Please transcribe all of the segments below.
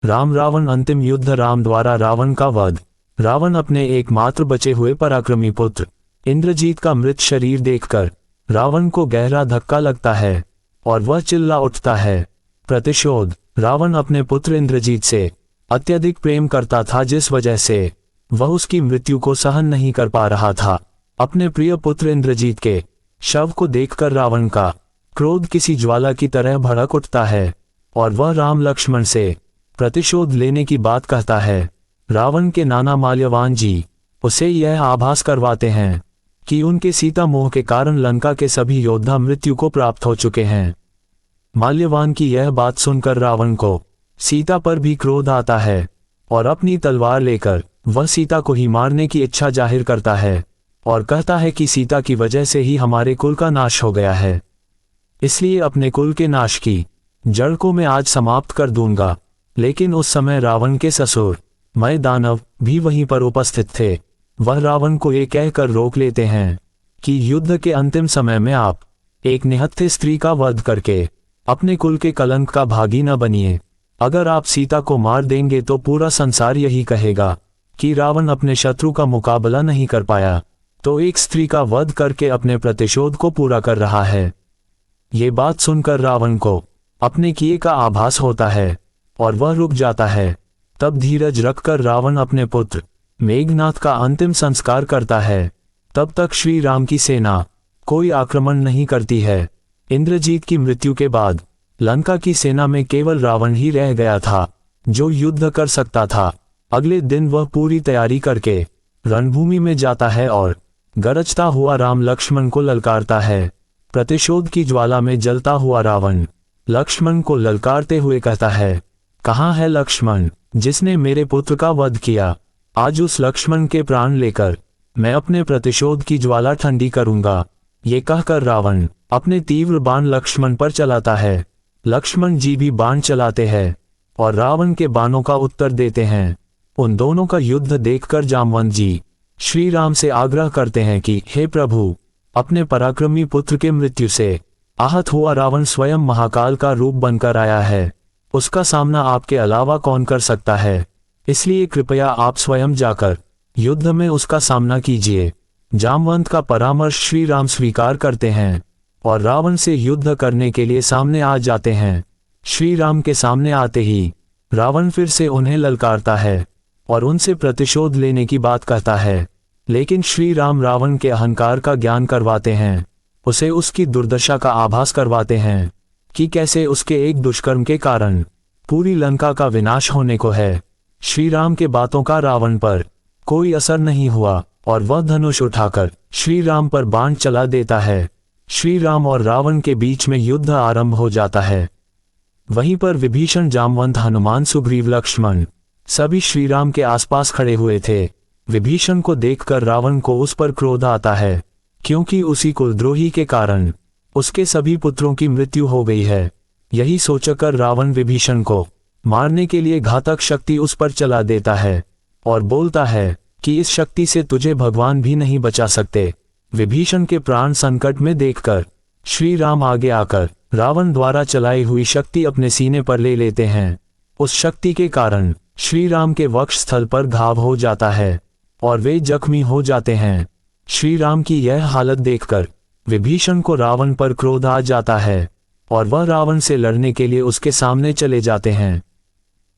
राम रावण अंतिम युद्ध। राम द्वारा रावण का वध। रावण अपने एकमात्र बचे हुए पराक्रमी पुत्र इंद्रजीत का मृत शरीर देखकर रावण को गहरा धक्का लगता है और वह चिल्ला उठता है। प्रतिशोध। रावण अपने पुत्र इंद्रजीत से अत्यधिक प्रेम करता था, जिस वजह से वह उसकी मृत्यु को सहन नहीं कर पा रहा था। अपने प्रिय पुत्र इंद्रजीत के शव को देखकर रावण का क्रोध किसी ज्वाला की तरह भड़क उठता है और वह राम लक्ष्मण से प्रतिशोध लेने की बात कहता है। रावण के नाना माल्यवान जी उसे यह आभास करवाते हैं कि उनके सीता मोह के कारण लंका के सभी योद्धा मृत्यु को प्राप्त हो चुके हैं। माल्यवान की यह बात सुनकर रावण को सीता पर भी क्रोध आता है और अपनी तलवार लेकर वह सीता को ही मारने की इच्छा जाहिर करता है और कहता है कि सीता की वजह से ही हमारे कुल का नाश हो गया है, इसलिए अपने कुल के नाश की जड़ को मैं आज समाप्त कर दूंगा। लेकिन उस समय रावण के ससुर मय दानव भी वहीं पर उपस्थित थे। वह रावण को ये कहकर रोक लेते हैं कि युद्ध के अंतिम समय में आप एक निहत्थे स्त्री का वध करके अपने कुल के कलंक का भागी न बनिए। अगर आप सीता को मार देंगे तो पूरा संसार यही कहेगा कि रावण अपने शत्रु का मुकाबला नहीं कर पाया, तो एक स्त्री का वध करके अपने प्रतिशोध को पूरा कर रहा है। ये बात सुनकर रावण को अपने किए का आभास होता है और वह रुक जाता है। तब धीरज रखकर रावण अपने पुत्र मेघनाथ का अंतिम संस्कार करता है। तब तक श्री राम की सेना कोई आक्रमण नहीं करती है। इंद्रजीत की मृत्यु के बाद लंका की सेना में केवल रावण ही रह गया था जो युद्ध कर सकता था। अगले दिन वह पूरी तैयारी करके रणभूमि में जाता है और गरजता हुआ राम लक्ष्मण को ललकारता है। प्रतिशोध की ज्वाला में जलता हुआ रावण लक्ष्मण को ललकारते हुए कहता है, कहाँ है लक्ष्मण जिसने मेरे पुत्र का वध किया? आज उस लक्ष्मण के प्राण लेकर मैं अपने प्रतिशोध की ज्वाला ठंडी करूंगा। ये कहकर रावण अपने तीव्र बाण लक्ष्मण पर चलाता है। लक्ष्मण जी भी बाण चलाते हैं और रावण के बाणों का उत्तर देते हैं। उन दोनों का युद्ध देखकर जामवंत जी श्री राम से आग्रह करते हैं कि हे प्रभु, अपने पराक्रमी पुत्र के मृत्यु से आहत हुआ रावण स्वयं महाकाल का रूप बनकर आया है। उसका सामना आपके अलावा कौन कर सकता है? इसलिए कृपया आप स्वयं जाकर युद्ध में उसका सामना कीजिए। जामवंत का परामर्श श्री राम स्वीकार करते हैं और रावण से युद्ध करने के लिए सामने आ जाते हैं। श्री राम के सामने आते ही रावण फिर से उन्हें ललकारता है और उनसे प्रतिशोध लेने की बात कहता है। लेकिन श्री राम रावण के अहंकार का ज्ञान करवाते हैं, उसे उसकी दुर्दशा का आभास करवाते हैं कि कैसे उसके एक दुष्कर्म के कारण पूरी लंका का विनाश होने को है। श्री राम के बातों का रावण पर कोई असर नहीं हुआ और वह धनुष उठाकर श्री राम पर बाण चला देता है। श्री राम और रावण के बीच में युद्ध आरंभ हो जाता है। वहीं पर विभीषण, जामवंत, हनुमान, सुग्रीव, लक्ष्मण सभी श्री राम के आसपास खड़े हुए थे। विभीषण को देखकर रावण को उस पर क्रोध आता है, क्योंकि उसी कुलद्रोही के कारण उसके सभी पुत्रों की मृत्यु हो गई है। यही सोचकर रावण विभीषण को मारने के लिए घातक शक्ति उस पर चला देता है और बोलता है कि इस शक्ति से तुझे भगवान भी नहीं बचा सकते। विभीषण के प्राण संकट में देखकर श्री राम आगे आकर रावण द्वारा चलाई हुई शक्ति अपने सीने पर ले लेते हैं। उस शक्ति के कारण श्री राम के वक्ष स्थल पर घाव हो जाता है और वे जख्मी हो जाते हैं। श्री राम की यह हालत देखकर विभीषण को रावण पर क्रोध आ जाता है और वह रावण से लड़ने के लिए उसके सामने चले जाते हैं।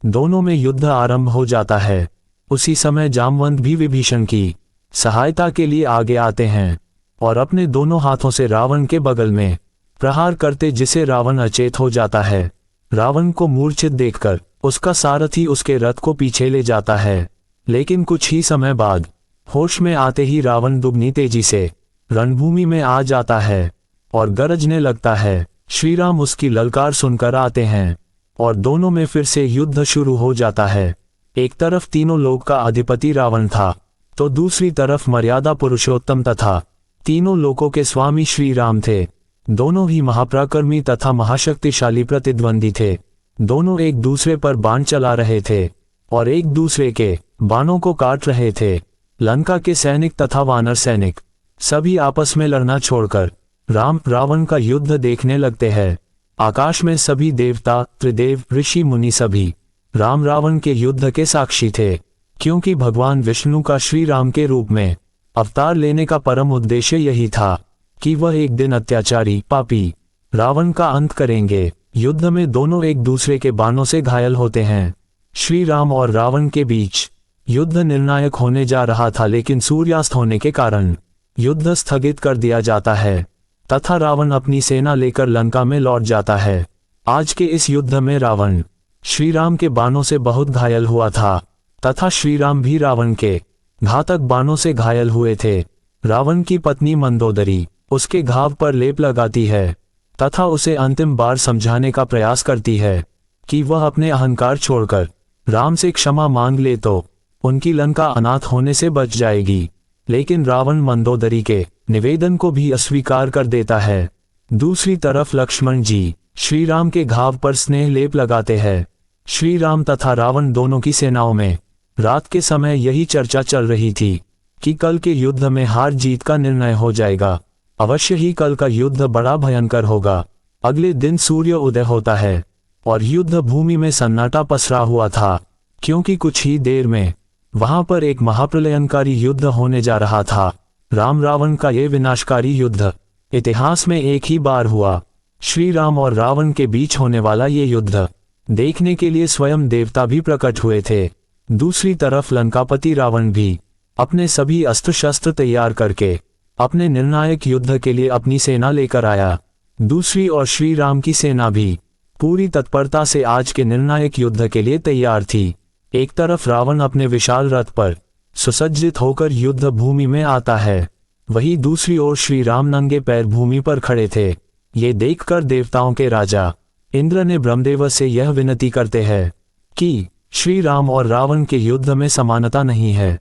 दोनों में युद्ध आरंभ हो जाता है। उसी समय जामवंत भी विभीषण की सहायता के लिए आगे आते हैं और अपने दोनों हाथों से रावण के बगल में प्रहार करते, जिसे रावण अचेत हो जाता है। रावण को मूर्छित देखकर उसका सारथी उसके रथ को पीछे ले जाता है, लेकिन कुछ ही समय बाद होश में आते ही रावण दुगनी तेजी से रणभूमि में आ जाता है और गरजने लगता है। श्री राम उसकी ललकार सुनकर आते हैं और दोनों में फिर से युद्ध शुरू हो जाता है। एक तरफ तीनों लोक का अधिपति रावण था, तो दूसरी तरफ मर्यादा पुरुषोत्तम तथा तीनों लोकों के स्वामी श्री राम थे। दोनों ही महापराक्रमी तथा महाशक्तिशाली प्रतिद्वंदी थे। दोनों एक दूसरे पर बाण चला रहे थे और एक दूसरे के बाणों को काट रहे थे। लंका के सैनिक तथा वानर सैनिक सभी आपस में लड़ना छोड़कर राम रावण का युद्ध देखने लगते हैं। आकाश में सभी देवता, त्रिदेव, ऋषि, मुनि सभी राम रावण के युद्ध के साक्षी थे, क्योंकि भगवान विष्णु का श्री राम के रूप में अवतार लेने का परम उद्देश्य यही था कि वह एक दिन अत्याचारी पापी रावण का अंत करेंगे। युद्ध में दोनों एक दूसरे के बाणों से घायल होते हैं। श्री राम और रावण के बीच युद्ध निर्णायक होने जा रहा था, लेकिन सूर्यास्त होने के कारण युद्ध स्थगित कर दिया जाता है तथा रावण अपनी सेना लेकर लंका में लौट जाता है। आज के इस युद्ध में रावण श्री राम के बाणों से बहुत घायल हुआ था तथा श्री राम भी रावण के घातक बाणों से घायल हुए थे। रावण की पत्नी मंदोदरी उसके घाव पर लेप लगाती है तथा उसे अंतिम बार समझाने का प्रयास करती है कि वह अपने अहंकार छोड़कर राम से क्षमा मांग ले तो उनकी लंका अनाथ होने से बच जाएगी, लेकिन रावण मंदोदरी के निवेदन को भी अस्वीकार कर देता है। दूसरी तरफ लक्ष्मण जी श्री राम के घाव पर स्नेह लेप लगाते हैं। श्री राम तथा रावण दोनों की सेनाओं में रात के समय यही चर्चा चल रही थी कि कल के युद्ध में हार जीत का निर्णय हो जाएगा। अवश्य ही कल का युद्ध बड़ा भयंकर होगा। अगले दिन सूर्य उदय होता है और युद्ध भूमि में सन्नाटा पसरा हुआ था, क्योंकि कुछ ही देर में वहां पर एक महाप्रलयनकारी युद्ध होने जा रहा था। राम रावण का ये विनाशकारी युद्ध इतिहास में एक ही बार हुआ। श्री राम और रावण के बीच होने वाला ये युद्ध देखने के लिए स्वयं देवता भी प्रकट हुए थे। दूसरी तरफ लंकापति रावण भी अपने सभी अस्त्र शस्त्र तैयार करके अपने निर्णायक युद्ध के लिए अपनी सेना लेकर आया। दूसरी ओर श्री राम की सेना भी पूरी तत्परता से आज के निर्णायक युद्ध के लिए तैयार थी। एक तरफ रावण अपने विशाल रथ पर सुसज्जित होकर युद्ध भूमि में आता है, वहीं दूसरी ओर श्री राम नंगे पैर भूमि पर खड़े थे। ये देखकर देवताओं के राजा इंद्र ने ब्रह्मदेव से यह विनती करते हैं कि श्री राम और रावण के युद्ध में समानता नहीं है।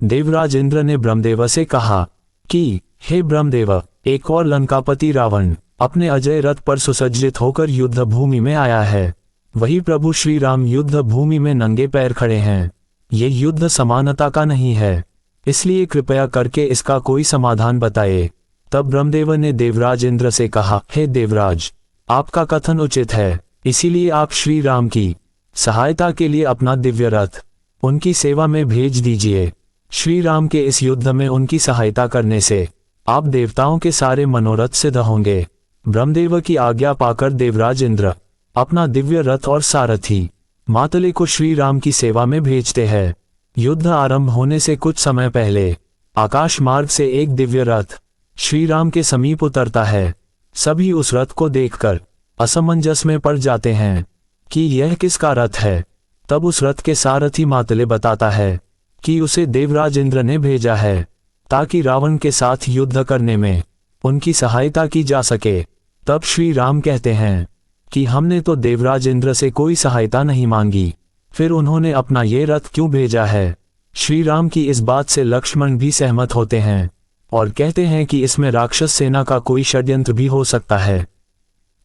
देवराज इंद्र ने ब्रह्मदेव से कहा कि हे ब्रह्मदेव, एक और लंकापति रावण अपने अजय रथ पर सुसज्जित होकर युद्ध भूमि में आया है, वही प्रभु श्री राम युद्ध भूमि में नंगे पैर खड़े हैं। ये युद्ध समानता का नहीं है, इसलिए कृपया करके इसका कोई समाधान बताए। तब ब्रह्मदेव ने देवराज इंद्र से कहा, हे देवराज, आपका कथन उचित है, इसीलिए आप श्री राम की सहायता के लिए अपना दिव्य रथ उनकी सेवा में भेज दीजिए। श्री राम के इस युद्ध में उनकी सहायता करने से आप देवताओं के सारे मनोरथ सिद्ध होंगे। ब्रह्मदेव की आज्ञा पाकर देवराज इंद्र अपना दिव्य रथ और सारथी मातले को श्री राम की सेवा में भेजते हैं। युद्ध आरंभ होने से कुछ समय पहले आकाश मार्ग से एक दिव्य रथ श्री राम के समीप उतरता है। सभी उस रथ को देखकर असमंजस में पड़ जाते हैं कि यह किसका रथ है। तब उस रथ के सारथी मातले बताता है कि उसे देवराज इंद्र ने भेजा है ताकि रावण के साथ युद्ध करने में उनकी सहायता की जा सके। तब श्री राम कहते हैं कि हमने तो देवराज इंद्र से कोई सहायता नहीं मांगी, फिर उन्होंने अपना ये रथ क्यों भेजा है। श्री राम की इस बात से लक्ष्मण भी सहमत होते हैं और कहते हैं कि इसमें राक्षस सेना का कोई षड्यंत्र भी हो सकता है।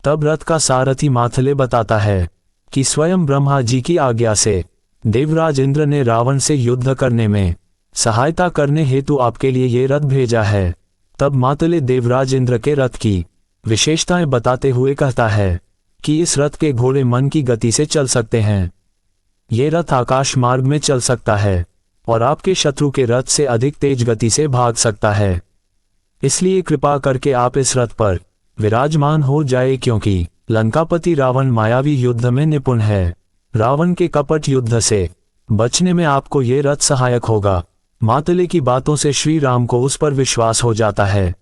तब रथ का सारथी माथले बताता है कि स्वयं ब्रह्मा जी की आज्ञा से देवराज इंद्र ने रावण से युद्ध करने में सहायता करने हेतु आपके लिए ये रथ भेजा है। तब मातले देवराज इंद्र के रथ की विशेषताएं बताते हुए कहता है कि इस रथ के घोड़े मन की गति से चल सकते हैं। ये रथ आकाश मार्ग में चल सकता है और आपके शत्रु के रथ से अधिक तेज गति से भाग सकता है। इसलिए कृपा करके आप इस रथ पर विराजमान हो जाए, क्योंकि लंकापति रावण मायावी युद्ध में निपुण है। रावण के कपट युद्ध से बचने में आपको ये रथ सहायक होगा। मातले की बातों से श्री राम को उस पर विश्वास हो जाता है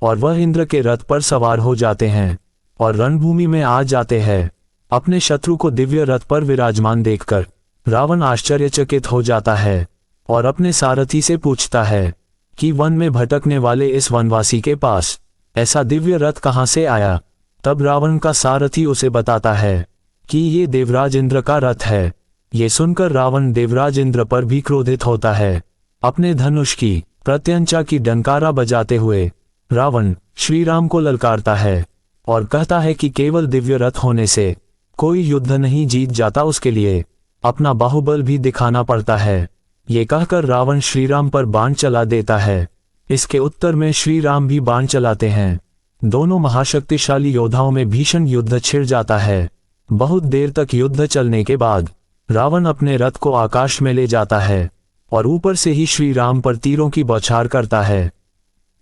और वह इंद्र के रथ पर सवार हो जाते हैं और रणभूमि में आ जाते हैं। अपने शत्रु को दिव्य रथ पर विराजमान देखकर रावण आश्चर्यचकित हो जाता है और अपने सारथी से पूछता है कि वन में भटकने वाले इस वनवासी के पास ऐसा दिव्य रथ कहाँ से आया। तब रावण का सारथी उसे बताता है कि ये देवराज इंद्र का रथ है। ये सुनकर रावण देवराज इंद्र पर भी क्रोधित होता है। अपने धनुष की प्रत्यंचा की डंकारा बजाते हुए रावण श्री राम को ललकारता है और कहता है कि केवल दिव्य रथ होने से कोई युद्ध नहीं जीत जाता, उसके लिए अपना बाहुबल भी दिखाना पड़ता है। ये कहकर रावण श्री राम पर बाण चला देता है। इसके उत्तर में श्री राम भी बाण चलाते हैं। दोनों महाशक्तिशाली योद्धाओं में भीषण युद्ध छिड़ जाता है। बहुत देर तक युद्ध चलने के बाद रावण अपने रथ को आकाश में ले जाता है और ऊपर से ही श्री राम पर तीरों की बौछार करता है।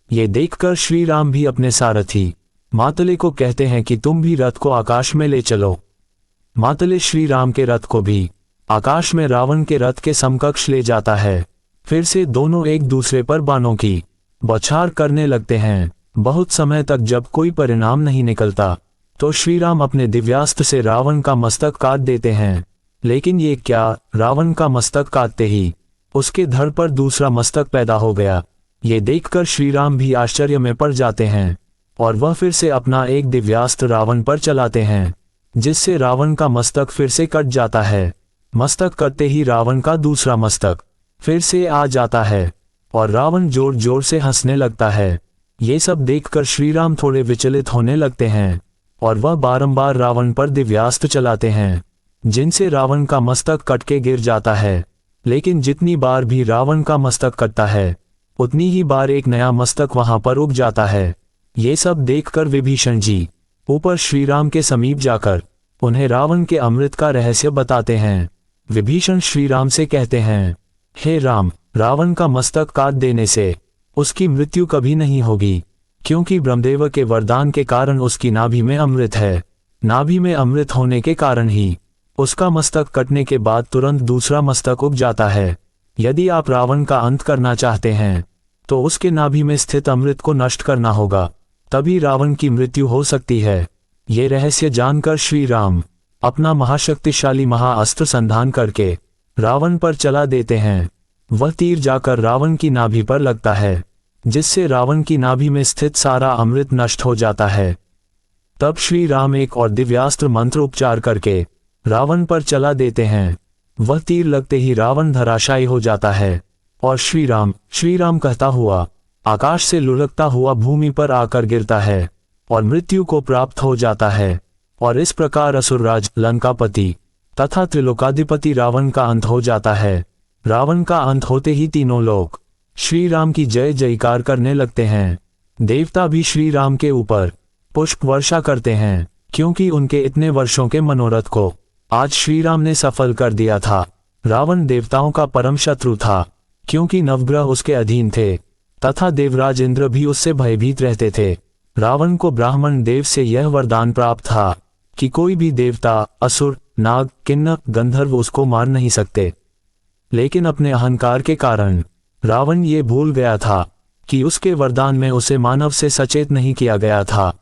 ये देखकर श्री राम भी अपने सारथी मातले को कहते हैं कि तुम भी रथ को आकाश में ले चलो। मातले श्री राम के रथ को भी आकाश में रावण के रथ के समकक्ष ले जाता है। फिर से दोनों एक दूसरे पर बाणों की बौछार करने लगते हैं। बहुत समय तक जब कोई परिणाम नहीं निकलता तो श्री राम अपने दिव्यास्त्र से रावण का मस्तक काट देते हैं। लेकिन ये क्या, रावण का मस्तक काटते ही उसके धड़ पर दूसरा मस्तक पैदा हो गया। ये देखकर श्री राम भी आश्चर्य में पड़ जाते हैं और वह फिर से अपना एक दिव्यास्त्र रावण पर चलाते हैं, जिससे रावण का मस्तक फिर से कट जाता है। मस्तक कटते ही रावण का दूसरा मस्तक फिर से आ जाता है और रावण जोर जोर से हंसने लगता है। ये सब देखकर श्री राम थोड़े विचलित होने लगते हैं और वह बारंबार रावण पर दिव्यास्त्र चलाते हैं, जिनसे रावण का मस्तक कट के गिर जाता है। लेकिन जितनी बार भी रावण का मस्तक कटता है उतनी ही बार एक नया मस्तक वहां पर उग जाता है। ये सब देखकर विभीषण जी ऊपर श्री राम के समीप जाकर उन्हें रावण के अमृत का रहस्य बताते हैं। विभीषण श्री राम से कहते हैं, हे राम, रावण का मस्तक काट देने से उसकी मृत्यु कभी नहीं होगी, क्योंकि ब्रह्मदेव के वरदान के कारण उसकी नाभि में अमृत है। नाभि में अमृत होने के कारण ही उसका मस्तक कटने के बाद तुरंत दूसरा मस्तक उग जाता है। यदि आप रावण का अंत करना चाहते हैं तो उसके नाभि में स्थित अमृत को नष्ट करना होगा, तभी रावण की मृत्यु हो सकती है। ये रहस्य जानकर श्री राम अपना महाशक्तिशाली महाअस्त्र संधान करके रावण पर चला देते हैं। वह तीर जाकर रावण की नाभि पर लगता है, जिससे रावण की नाभि में स्थित सारा अमृत नष्ट हो जाता है। तब श्री राम एक और दिव्यास्त्र मंत्र उपचार करके रावण पर चला देते हैं। वह तीर लगते ही रावण धराशायी हो जाता है और श्री राम कहता हुआ आकाश से लुढ़कता हुआ भूमि पर आकर गिरता है और मृत्यु को प्राप्त हो जाता है। और इस प्रकार असुरराज लंकापति तथा त्रिलोकाधिपति रावण का अंत हो जाता है। रावण का अंत होते ही तीनों लोग श्री राम की जय जयकार करने लगते हैं। देवता भी श्री राम के ऊपर पुष्प वर्षा करते हैं, क्योंकि उनके इतने वर्षों के मनोरथ को आज श्री राम ने सफल कर दिया था। रावण देवताओं का परम शत्रु था, क्योंकि नवग्रह उसके अधीन थे तथा देवराज इंद्र भी उससे भयभीत रहते थे। रावण को ब्राह्मण देव से यह वरदान प्राप्त था कि कोई भी देवता, असुर, नाग, किन्नर, गंधर्व उसको मार नहीं सकते। लेकिन अपने अहंकार के कारण रावण ये भूल गया था कि उसके वरदान में उसे मानव से सचेत नहीं किया गया था।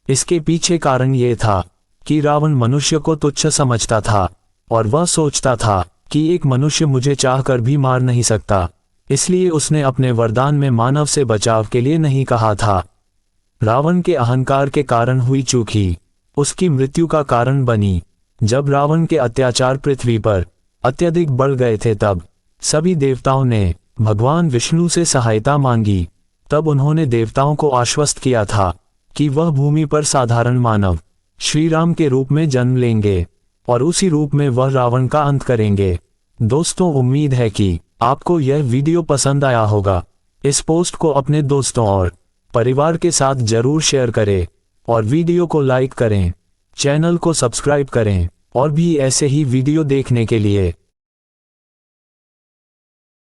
इसके पीछे कारण ये था कि रावण मनुष्य को तुच्छ समझता था और वह सोचता था कि एक मनुष्य मुझे चाहकर भी मार नहीं सकता, इसलिए उसने अपने वरदान में मानव से बचाव के लिए नहीं कहा था। रावण के अहंकार के कारण हुई चूक ही उसकी मृत्यु का कारण बनी। जब रावण के अत्याचार पृथ्वी पर अत्यधिक बढ़ गए थे तब सभी देवताओं ने भगवान विष्णु से सहायता मांगी। तब उन्होंने देवताओं को आश्वस्त किया था कि वह भूमि पर साधारण मानव श्री राम के रूप में जन्म लेंगे और उसी रूप में वह रावण का अंत करेंगे। दोस्तों, उम्मीद है कि आपको यह वीडियो पसंद आया होगा। इस पोस्ट को अपने दोस्तों और परिवार के साथ जरूर शेयर करें और वीडियो को लाइक करें, चैनल को सब्सक्राइब करें और भी ऐसे ही वीडियो देखने के लिए